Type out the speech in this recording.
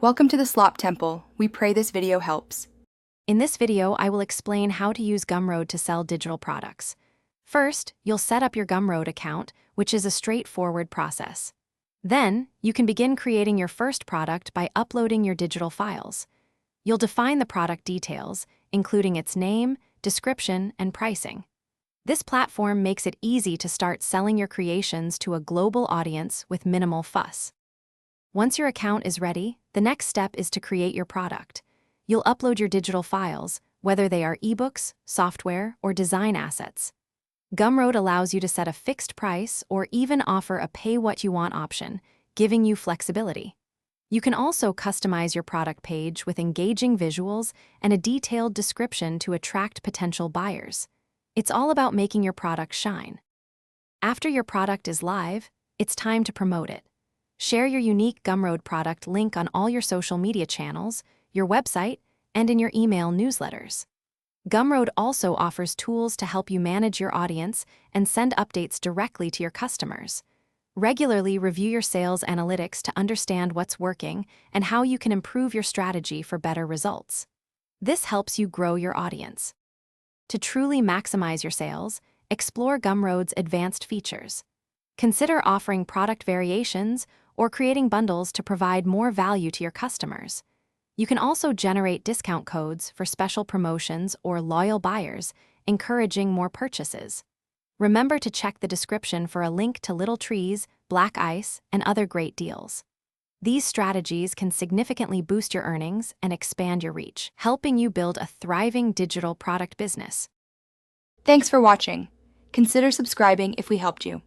Welcome to the Slop Temple. We pray this video helps. In this video, I will explain how to use Gumroad to sell digital products. First, you'll set up your Gumroad account, which is a straightforward process. Then, you can begin creating your first product by uploading your digital files. You'll define the product details, including its name, description, and pricing. This platform makes it easy to start selling your creations to a global audience with minimal fuss. Once your account is ready, the next step is to create your product. You'll upload your digital files, whether they are ebooks, software, or design assets. Gumroad allows you to set a fixed price or even offer a pay-what-you-want option, giving you flexibility. You can also customize your product page with engaging visuals and a detailed description to attract potential buyers. It's all about making your product shine. After your product is live, it's time to promote it. Share your unique Gumroad product link on all your social media channels, your website, and in your email newsletters. Gumroad also offers tools to help you manage your audience and send updates directly to your customers. Regularly review your sales analytics to understand what's working and how you can improve your strategy for better results. This helps you grow your audience. To truly maximize your sales, explore Gumroad's advanced features. Consider offering product variations or creating bundles to provide more value to your customers. You can also generate discount codes for special promotions or loyal buyers, encouraging more purchases. Remember to check the description for a link to Little Trees, Black Ice, and other great deals. These strategies can significantly boost your earnings and expand your reach, helping you build a thriving digital product business. Thanks for watching. Consider subscribing if we helped you.